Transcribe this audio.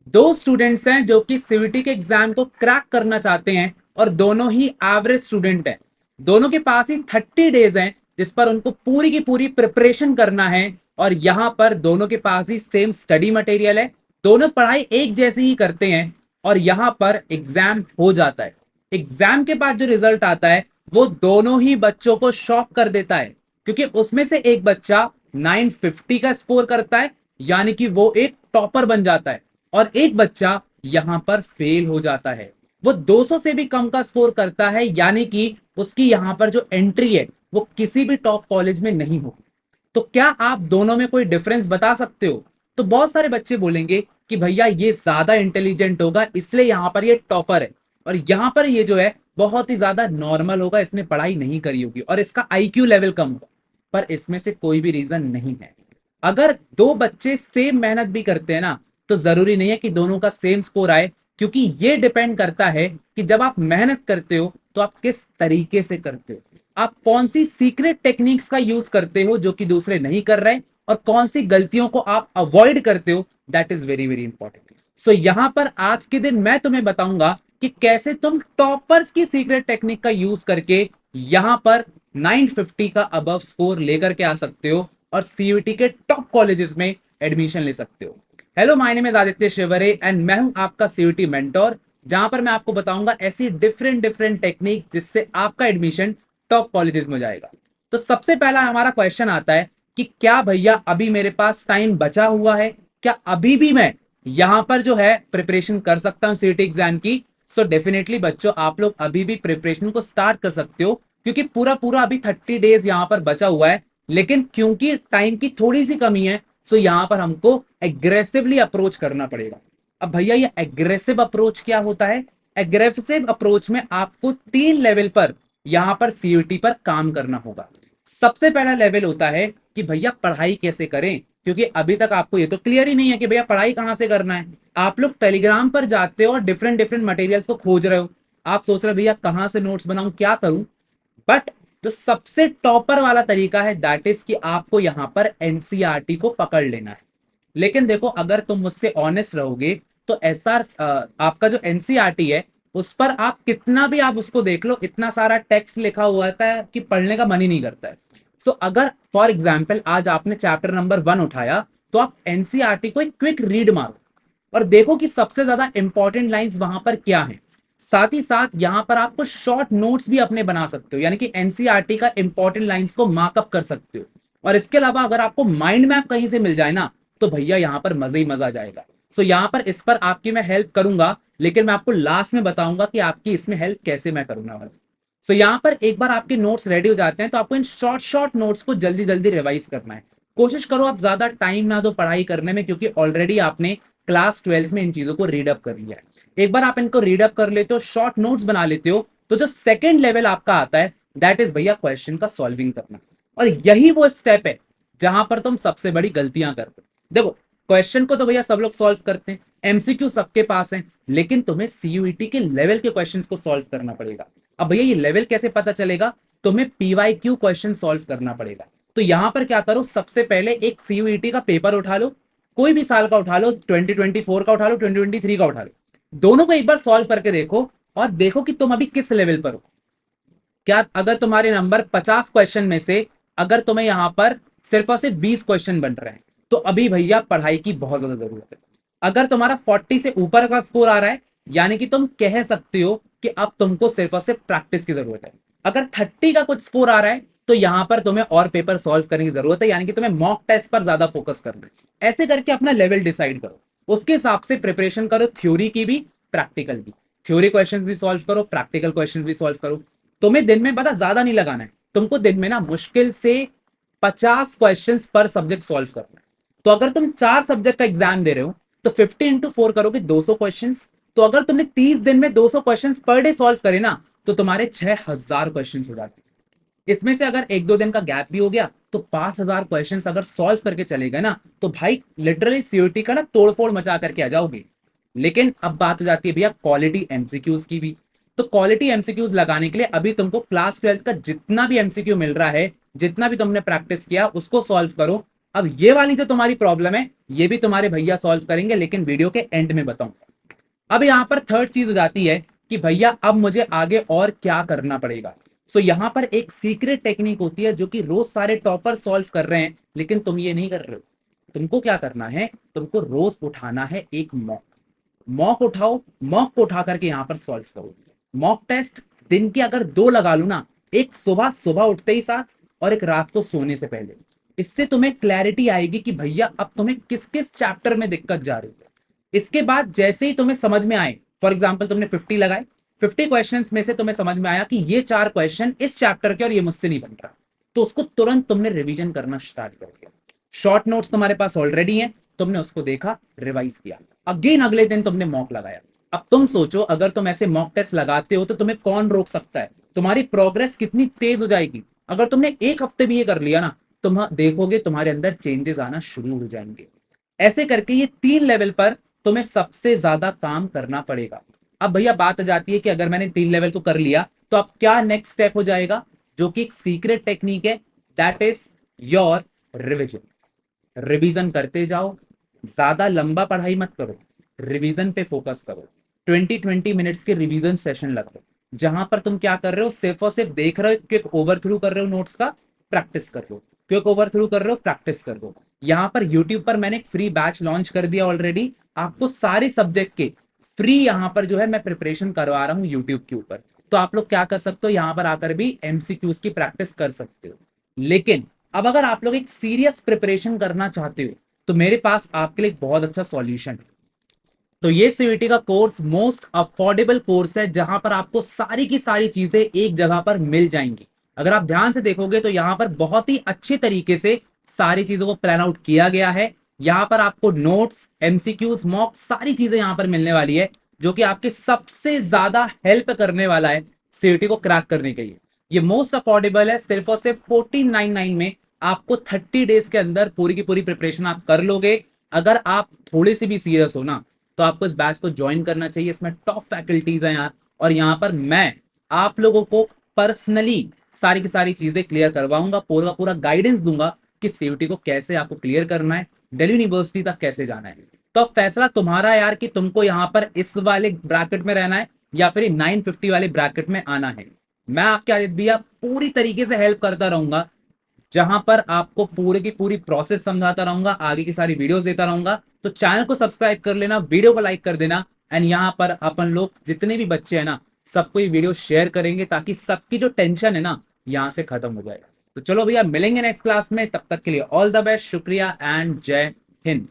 दो स्टूडेंट्स हैं जो कि सीयूईटी के एग्जाम को क्रैक करना चाहते हैं और दोनों ही एवरेज स्टूडेंट हैं। दोनों के पास ही 30 डेज हैं जिस पर उनको पूरी की पूरी प्रिपरेशन करना है। और यहां पर दोनों के पास ही सेम स्टडी मटेरियल है, दोनों पढ़ाई एक जैसी ही करते हैं और यहां पर एग्जाम हो जाता है। एग्जाम के बाद जो रिजल्ट आता है वो दोनों ही बच्चों को शॉक कर देता है, क्योंकि उसमें से एक बच्चा 950 का स्कोर करता है, यानी कि वो एक टॉपर बन जाता है, और एक बच्चा यहां पर फेल हो जाता है। वो 200 से भी कम का स्कोर करता है, यानी कि उसकी यहां पर जो एंट्री है वो किसी भी टॉप कॉलेज में नहीं होगी। तो क्या आप दोनों में कोई डिफरेंस बता सकते हो? तो बहुत सारे बच्चे बोलेंगे कि भैया ये ज्यादा इंटेलिजेंट होगा इसलिए यहां पर ये टॉपर है, और यहां पर ये जो है बहुत ही ज्यादा नॉर्मल होगा, इसने पढ़ाई नहीं करी होगी और इसका आईक्यू लेवल कम होगा। पर इसमें से कोई भी रीजन नहीं है। अगर दो बच्चे सेम मेहनत भी करते हैं ना, तो जरूरी नहीं है कि दोनों का सेम स्कोर आए, क्योंकि ये डिपेंड करता है कि जब आप मेहनत करते हो तो आप किस तरीके से करते हो, आप कौन सी सीक्रेट टेक्निक्स का यूज करते हो जो कि दूसरे नहीं कर रहे, और कौन सी गलतियों को आप अवॉइड करते हो। That is very very important. So यहां पर आज के दिन मैं तुम्हें बताऊंगा कि कैसे तुम टॉपर्स की सीक्रेट टेक्निक का यूज करके यहां पर 950 का अबव स्कोर लेकर के आ सकते हो और सीयूईटी के टॉप कॉलेजेस में एडमिशन ले सकते हो। Hello, my name is Aditya Shivare and मैं हूं आपका सीयूईटी मेंटोर, जहां पर मैं आपको बताऊंगा ऐसी डिफरेंट डिफरेंट टेक्निक जिससे आपका एडमिशन टॉप कॉलेजेस में जाएगा। तो सबसे पहला हमारा क्वेश्चन आता है कि क्या भैया अभी मेरे पास टाइम बचा हुआ है, क्या अभी भी मैं यहां पर जो है प्रिपरेशन कर सकता हूं सीयूईटी एग्जाम की? सो डेफिनेटली बच्चों, आप लोग अभी भी प्रिपरेशन को स्टार्ट कर सकते हो, क्योंकि पूरा पूरा अभी 30 डेज यहां पर बचा हुआ है। लेकिन क्योंकि टाइम की थोड़ी सी कमी है, सो यहां पर हमको एग्रेसिवली अप्रोच करना पड़ेगा। अब भैया ये एग्रेसिव अप्रोच क्या होता है? एग्रेसिव अप्रोच में आपको 3 लेवल पर यहां पर सीयूईटी पर काम करना होगा। सबसे पहला लेवल होता है कि भैया पढ़ाई कैसे करें, क्योंकि अभी तक आपको ये तो क्लियर ही नहीं है कि भैया पढ़ाई कहां से करना है। आप लोग टेलीग्राम पर जाते हो और डिफरेंट डिफरेंट मटेरियल्स को खोज रहे हो, आप सोच रहे हो भैया कहां से नोट्स बनाऊं, क्या करूं। बट जो सबसे टॉपर वाला तरीका है दैट इज कि आपको यहां पर एनसीईआरटी को पकड़ लेना है। लेकिन देखो, अगर तुम मुझसे ऑनेस्ट रहोगे तो एसआर आपका जो एनसीईआरटी है उस पर आप कितना भी आप उसको देख लो, इतना सारा टेक्स्ट लिखा हुआ होता है कि पढ़ने का मन ही नहीं करता है। सो अगर फॉर एग्जाम्पल आज आपने चैप्टर नंबर 1 उठाया, तो आप एनसीईआरटी को एक क्विक रीड मारो और देखो कि सबसे ज्यादा इंपॉर्टेंट लाइंस वहां पर क्या है। साथ ही साथ यहां पर आपको शॉर्ट नोट्स भी अपने बना सकते हो, यानी कि एनसीईआरटी का इंपॉर्टेंट लाइंस को मार्कअप कर सकते हो। और इसके अलावा अगर आपको माइंड मैप कहीं से मिल जाए ना, तो भैया यहां पर मजा ही मजा आ जाएगा। सो यहां पर इस पर आपकी मैं हेल्प करूंगा, लेकिन मैं आपको लास्ट में बताऊंगा कि आपकी इसमें हेल्प कैसे मैं करूंगा। सो यहां पर एक बार आपके नोट्स रेडी हो जाते हैं तो आपको इन शॉर्ट शॉर्ट नोट्स को जल्दी जल्दी रिवाइज करना है। कोशिश करो आप ज्यादा टाइम ना दो पढ़ाई करने में, क्योंकि ऑलरेडी आपने क्लास 12th में इन चीजों को रीड अप कर लिया है। एक बार आप इनको रीड अप कर लेते हो, शॉर्ट नोट्स बना लेते हो, तो जो सेकंड लेवल आपका आता है दैट इज भैया क्वेश्चन का सॉल्विंग करना। और यही वो स्टेप है जहां पर तुम सबसे बड़ी गलतियां करते हो। देखो, क्वेश्चन को तो भैया सब लोग सॉल्व करते हैं, एमसीक्यू सबके पास है, लेकिन तुम्हें सीयूईटी के लेवल के क्वेश्चंस को सॉल्व करना पड़ेगा। अब भैया ये लेवल कैसे पता चलेगा? तुम्हें पीवाईक्यू क्वेश्चन सॉल्व करना पड़ेगा। तो यहां पर क्या करो, सबसे पहले एक सीयूईटी का पेपर उठा लो, कोई भी साल का उठा लो, 2024 का उठा लो, 2023 का उठा लो, दोनों को एक बार सॉल्व करके देखो और देखो कि तुम अभी किस लेवल पर हो। क्या अगर तुम्हारे नंबर 50 क्वेश्चन में से अगर तुम्हें यहां पर सिर्फ और सिर्फ 20 क्वेश्चन बन रहे हैं, तो अभी भैया पढ़ाई की बहुत ज्यादा जरूरत है। अगर तुम्हारा 40 से ऊपर का स्कोर आ रहा है, यानी कि तुम कह सकते हो कि अब तुमको सिर्फ और सिर्फ प्रैक्टिस की जरूरत है। अगर 30 का कुछ स्कोर आ रहा है, तो यहां पर तुम्हें और पेपर सॉल्व करने की जरूरत है, यानी कि तुम्हें मॉक टेस्ट पर ज्यादा फोकस करना है। ऐसे करके अपना लेवल डिसाइड करो, उसके हिसाब से प्रिपरेशन करो, थ्योरी की भी प्रैक्टिकल भी। थ्योरी क्वेश्चन भी सॉल्व करो, प्रैक्टिकल क्वेश्चन भी सॉल्व करो। तुम्हें दिन में पता ज्यादा नहीं लगाना है, तुमको दिन में ना मुश्किल से 50 क्वेश्चन पर सब्जेक्ट सॉल्व करना है। तो अगर तुम 4 सब्जेक्ट का एग्जाम दे रहे हो, तो 50 इंटू 4 करोगे 200 क्वेश्चन। तो अगर तुमने 30 दिन में 200 क्वेश्चन पर डे सॉल्व करे ना, तो तुम्हारे 6000 क्वेश्चन हो जाते हैं। इसमें से अगर 1-2 दिन का गैप भी हो गया, तो 5000 क्वेश्चन अगर सॉल्व करके चले गए ना, तो भाई लिटरली सीयूटी का ना तोड़फोड़ मचा करके आ जाओगे। लेकिन अब बात हो जाती है भैया क्वालिटी एमसीक्यूज की भी। तो क्वालिटी एमसीक्यूज लगाने के लिए अभी तुमको क्लास 12th का जितना भी एमसीक्यू मिल रहा है, जितना भी तुमने प्रैक्टिस किया उसको सॉल्व करो। अब ये वाली जो तुम्हारी प्रॉब्लम है ये भी तुम्हारे भैया सॉल्व करेंगे, लेकिन वीडियो के एंड में बताऊंगा। अब यहां पर थर्ड चीज हो जाती है कि भैया अब मुझे आगे और क्या करना पड़ेगा। सो यहां पर एक सीक्रेट टेक्निक होती है जो कि रोज सारे टॉपर सॉल्व कर रहे हैं, लेकिन तुम ये नहीं कर रहे हो। तुमको क्या करना है, तुमको रोज उठाना है एक मॉक। मॉक उठाओ, मॉक को उठा करके यहां पर सॉल्व करो। मॉक टेस्ट दिन के अगर 2 लगा लू ना, एक सुबह सुबह उठते ही साथ और एक रात को सोने से पहले, इससे तुम्हें क्लैरिटी आएगी कि भैया अब तुम्हें किस किस चैप्टर में दिक्कत जा रही है। इसके बाद जैसे ही तुम्हें समझ में आए, फॉर एग्जाम्पल तुमने 50 लगाए, 50 क्वेश्चंस में से तुम्हें समझ में आया कि ये 4 क्वेश्चन इस चैप्टर के और ये मुझसे नहीं बन रहा, तो उसको तुरंत तुमने रिवीजन करना स्टार्ट कर दिया। शॉर्ट नोट्स तुम्हारे पास ऑलरेडी हैं, तुमने उसको देखा, रिवाइज किया, अगेन अगले दिन तुमने मॉक लगाया। अब तुम सोचो अगर तुम ऐसे मॉक टेस्ट लगाते हो तो तुम्हें कौन रोक सकता है, तुम्हारी प्रोग्रेस कितनी तेज हो जाएगी। अगर तुमने एक हफ्ते भी ये कर लिया ना, तुम देखोगे तुम्हारे अंदर चेंजेस आना शुरू हो जाएंगे। ऐसे करके ये 3 लेवल पर तुम्हें सबसे ज्यादा काम करना पड़ेगा। अब भैया बात आ जाती है कि अगर मैंने 3 लेवल को कर लिया तो अब क्या नेक्स्ट स्टेप हो जाएगा, जो कि एक सीक्रेट टेक्निक है, that is your revision. Revision करते जाओ, ज्यादा लंबा पढ़ाई मत करो, रिवीजन पे फोकस करो। 20-20 मिनट्स के रिवीजन सेशन लगाओ, जहां पर तुम क्या कर रहे हो, सिर्फ और सिर्फ देख रहे हो, क्विक ओवर थ्रू कर रहे हो नोट्स का, प्रैक्टिस कर लो, क्विक ओवर थ्रू कर रहे हो, प्रैक्टिस कर लो। यहाँ पर यूट्यूब पर मैंने एक फ्री बैच लॉन्च कर दिया ऑलरेडी, आपको सारे सब्जेक्ट के फ्री यहाँ पर जो है मैं प्रिपरेशन करवा रहा हूँ यूट्यूब के ऊपर। तो आप लोग क्या कर सकते हो, यहाँ पर आकर भी एमसीक्यूज की प्रैक्टिस कर सकते हो। लेकिन अब अगर आप लोग एक सीरियस प्रिपरेशन करना चाहते हो तो मेरे पास आपके लिए एक बहुत अच्छा सॉल्यूशन है। तो ये सीयूईटी का कोर्स मोस्ट अफोर्डेबल कोर्स है, जहां पर आपको सारी की सारी चीजें एक जगह पर मिल जाएंगी। अगर आप ध्यान से देखोगे तो यहाँ पर बहुत ही अच्छे तरीके से सारी चीजों को प्लान आउट किया गया है। यहाँ पर आपको नोट्स, एमसीक्यूज, मॉक सारी चीजें यहाँ पर मिलने वाली है, जो कि आपके सबसे ज्यादा हेल्प करने वाला है सीयूईटी को क्रैक करने के लिए। ये मोस्ट अफोर्डेबल है, सिर्फ और सिर्फ 1499 में आपको 30 डेज के अंदर पूरी की पूरी प्रिपरेशन आप कर लोगे। अगर आप थोड़े से भी सीरियस हो ना, तो आपको इस बैच को ज्वाइन करना चाहिए। इसमें टॉप फैकल्टीज हैं यार, और यहाँ पर मैं आप लोगों को पर्सनली सारी की सारी चीजें क्लियर करवाऊंगा, पूरा पूरा गाइडेंस दूंगा कि सीयूईटी को कैसे आपको क्लियर करना है, दिल्ली यूनिवर्सिटी तक कैसे जाना है। तो अब फैसला तुम्हारा है यार कि तुमको यहाँ पर इस वाले ब्रैकेट में रहना है या फिर 950 वाले ब्रैकेट में आना है। मैं आपके आदित्य भैया पूरी तरीके से हेल्प करता रहूंगा, जहां पर आपको पूरे की पूरी प्रोसेस समझाता रहूंगा, आगे की सारी वीडियोस देता रहूंगा। तो चैनल को सब्सक्राइब कर लेना, वीडियो को लाइक कर देना, एंड यहाँ पर अपन लोग जितने भी बच्चे हैं ना, सबको ये वीडियो शेयर करेंगे ताकि सबकी जो टेंशन है ना यहाँ से खत्म हो जाए। तो चलो भैया मिलेंगे नेक्स्ट क्लास में, तब तक के लिए ऑल द बेस्ट, शुक्रिया एंड जय हिंद।